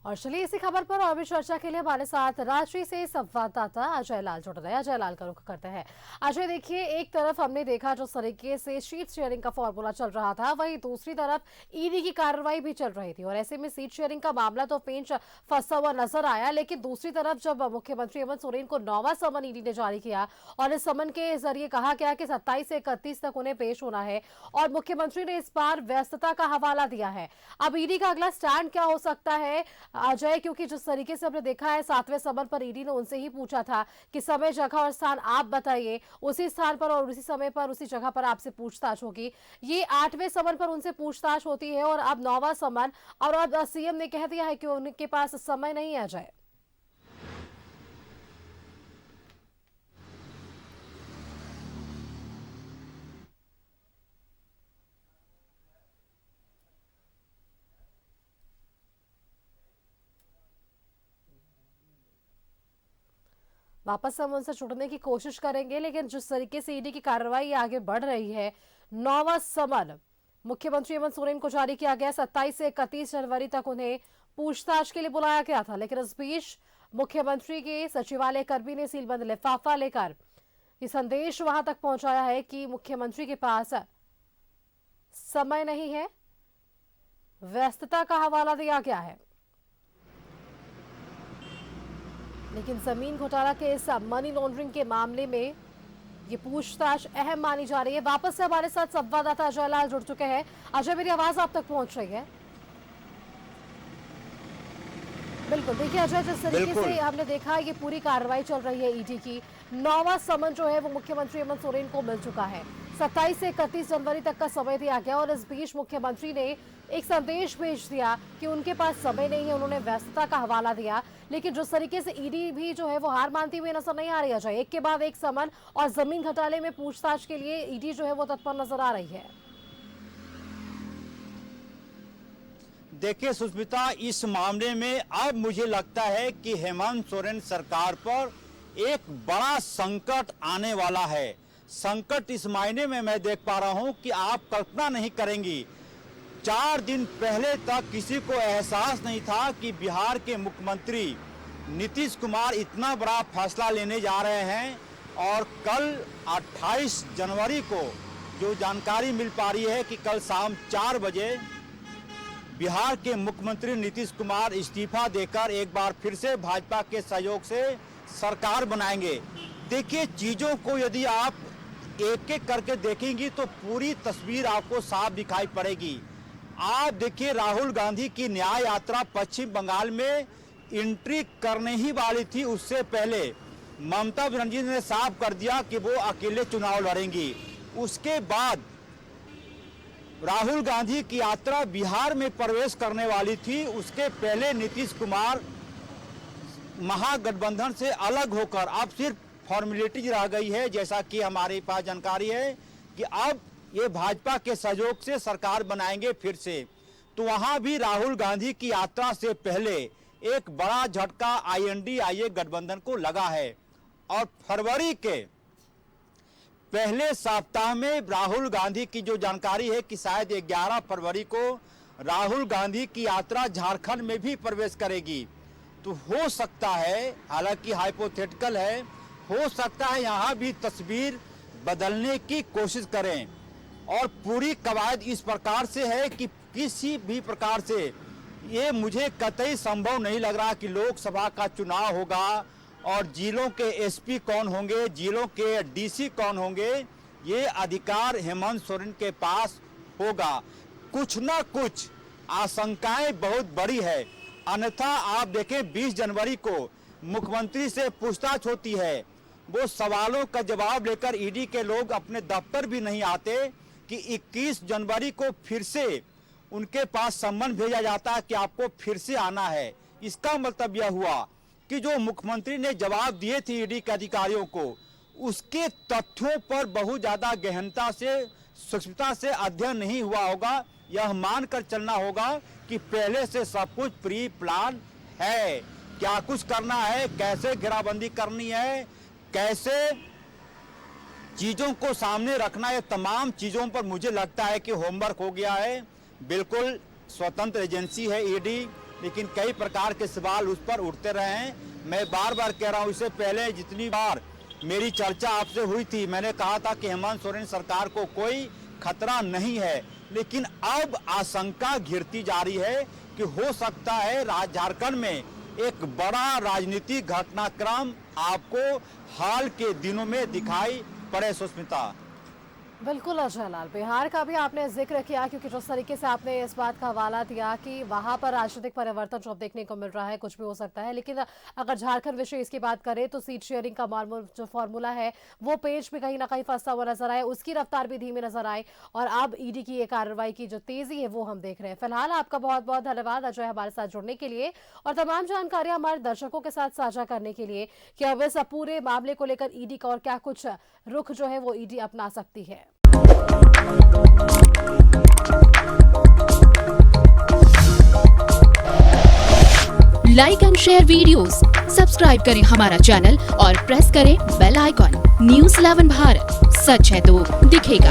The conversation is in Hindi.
और चलिए इसी खबर पर और भी चर्चा के लिए हमारे साथ रांची से संवाददाता अजय लाल जुड़ रहे हैं। अजय लाल का रुख करते हैं। अजय, देखिए, एक तरफ हमने देखा जो तरीके से सीट शेयरिंग का फॉर्मूला चल रहा था, वहीं दूसरी तरफ ईडी की कार्रवाई भी चल रही थी और ऐसे में सीट शेयरिंग का मामला तो पेंच फंसा हुआ नजर आया। लेकिन दूसरी तरफ जब मुख्यमंत्री हेमंत सोरेन को 9वां समन ईडी ने जारी किया और इस समन के जरिए कहा गया कि 27 से 31 तक उन्हें पेश होना है और मुख्यमंत्री ने इस बार व्यस्तता का हवाला दिया है। अब ईडी का अगला स्टैंड क्या हो सकता है अजय, क्योंकि जिस तरीके से हमने देखा है 7वें समन पर ईडी ने उनसे ही पूछा था कि समय, जगह और स्थान आप बताइए, उसी स्थान पर और उसी समय पर उसी जगह पर आपसे पूछताछ होगी। ये 8वें समन पर उनसे पूछताछ होती है और अब 9वां समन, और अब सीएम ने कह दिया है कि उनके पास समय नहीं है। अजय, वापस हम उनसे जुड़ने की कोशिश करेंगे, लेकिन जिस तरीके से ईडी की कार्रवाई आगे बढ़ रही है, 9वां समन मुख्यमंत्री हेमंत सोरेन को जारी किया गया। 27 से 31 जनवरी तक उन्हें पूछताछ के लिए बुलाया गया था, लेकिन इस बीच मुख्यमंत्री के सचिवालय कर्मी ने सीलबंद लिफाफा लेकर ये संदेश वहां तक पहुंचाया है कि मुख्यमंत्री के पास समय नहीं है, व्यस्तता का हवाला दिया गया है। लेकिन जमीन घोटाला के इस मनी लॉन्ड्रिंग के मामले में ये पूछताछ अहम मानी जा रही है। वापस से हमारे साथ संवाददाता अजय लाल जुड़ चुके हैं। अजय, मेरी आवाज आप तक पहुंच रही है? बिल्कुल। देखिए अजय, जिस तरीके से हमने देखा ये पूरी कार्रवाई चल रही है ईडी की, 9वां समन जो है वो मुख्यमंत्री हेमंत सोरेन को मिल चुका है। 27 से 31 जनवरी तक का समय दिया गया और इस बीच मुख्यमंत्री ने एक संदेश भेज दिया कि उनके पास समय नहीं है, उन्होंने व्यस्तता का हवाला दिया। लेकिन जिस तरीके से ईडी भी जो है वो हार मानती हुई नजर नहीं आ रही है। एक के बाद एक समन और जमीन घोटाले में पूछताछ के लिए ईडी जो है वो तत्पर नजर आ रही है। देखिए सुष्मिता, इस मामले में अब मुझे लगता है कि हेमंत सोरेन सरकार पर एक बड़ा संकट आने वाला है। संकट इस मायने में मैं देख पा रहा हूं कि आप कल्पना नहीं करेंगी, 4 दिन पहले तक किसी को एहसास नहीं था कि बिहार के मुख्यमंत्री नीतीश कुमार इतना बड़ा फैसला लेने जा रहे हैं। और कल 28 जनवरी को जो जानकारी मिल पा रही है कि कल शाम 4 बजे बिहार के मुख्यमंत्री नीतीश कुमार इस्तीफा देकर एक बार फिर से भाजपा के सहयोग से सरकार बनाएंगे। देखिए, चीज़ों को यदि आप एक एक करके देखेंगी तो पूरी तस्वीर आपको साफ दिखाई पड़ेगी। आप देखिए, राहुल गांधी की न्याय यात्रा पश्चिम बंगाल में एंट्री करने ही वाली थी, उससे पहले ममता बनर्जी ने साफ कर दिया कि वो अकेले चुनाव लड़ेंगी। उसके बाद राहुल गांधी की यात्रा बिहार में प्रवेश करने वाली थी। उसके पहले नीतीश कुमार महागठबंधन से अलग होकर अब सिर्फ फॉर्मेलिटीज रह गई है, जैसा कि हमारे पास जानकारी है कि अब ये भाजपा के सहयोग से सरकार बनाएंगे फिर से। तो वहां भी राहुल गांधी की यात्रा से पहले एक बड़ा झटका INDIA गठबंधन को लगा है और फरवरी के पहले सप्ताह में राहुल गांधी की जो जानकारी है कि शायद 11 फरवरी को राहुल गांधी की यात्रा झारखंड में भी प्रवेश करेगी। तो हो सकता है, हालांकि हाइपोथेटिकल है, हो सकता है यहाँ भी तस्वीर बदलने की कोशिश करें। और पूरी कवायद इस प्रकार से है कि किसी भी प्रकार से ये मुझे कतई संभव नहीं लग रहा कि लोकसभा का चुनाव होगा और जिलों के SP कौन होंगे, जिलों के DC कौन होंगे, ये अधिकार हेमंत सोरेन के पास होगा। कुछ ना कुछ आशंकाएं बहुत बड़ी है। अन्यथा आप देखें 20 जनवरी को मुख्यमंत्री से पूछताछ होती है, वो सवालों का जवाब लेकर ईडी के लोग अपने दफ्तर भी नहीं आते कि 21 जनवरी को फिर से उनके पास सम्मन भेजा जाता है कि आपको फिर से आना है। इसका मतलब यह हुआ कि जो मुख्यमंत्री ने जवाब दिए थे ईडी के अधिकारियों को, उसके तथ्यों पर बहुत ज्यादा गहनता से, सूक्ष्मता से अध्ययन नहीं हुआ होगा। यह मानकर चलना होगा कि पहले से सब कुछ प्री प्लान है, क्या कुछ करना है, कैसे घेराबंदी करनी है, कैसे चीजों को सामने रखना है। तमाम चीजों पर मुझे लगता है कि होमवर्क हो गया है। बिल्कुल स्वतंत्र एजेंसी है ईडी लेकिन कई प्रकार के सवाल उस पर उठते रहे हैं। मैं बार बार कह रहा हूँ, इससे पहले जितनी बार मेरी चर्चा आपसे हुई थी, मैंने कहा था कि हेमंत सोरेन सरकार को कोई खतरा नहीं है, लेकिन अब आशंका घिरती जा रही है कि हो सकता है झारखंड में एक बड़ा राजनीतिक घटनाक्रम आपको हाल के दिनों में दिखाई पड़े। सुष्मिता, बिल्कुल अजय लाल, बिहार का भी आपने जिक्र किया, क्योंकि जिस तरीके से आपने इस बात का हवाला दिया कि वहां पर राजनीतिक परिवर्तन जो अब देखने को मिल रहा है, कुछ भी हो सकता है। लेकिन अगर झारखंड विशेष की बात करें तो सीट शेयरिंग का जो फॉर्मूला है वो पेज में कहीं ना कहीं फंसा हुआ नजर आए, उसकी रफ्तार भी धीमी नजर आए, और अब ईडी की ये कार्रवाई की जो तेजी है वो हम देख रहे हैं। फिलहाल आपका बहुत बहुत धन्यवाद अजय हमारे साथ जुड़ने के लिए और तमाम जानकारियां हमारे दर्शकों के साथ साझा करने के लिए कि अब इस पूरे मामले को लेकर ईडी का और क्या कुछ रुख जो है वो ईडी अपना सकती है। Like and share videos, subscribe करें हमारा चैनल और प्रेस करें बेल आइकॉन। न्यूज़ 11 भारत, सच है तो दिखेगा।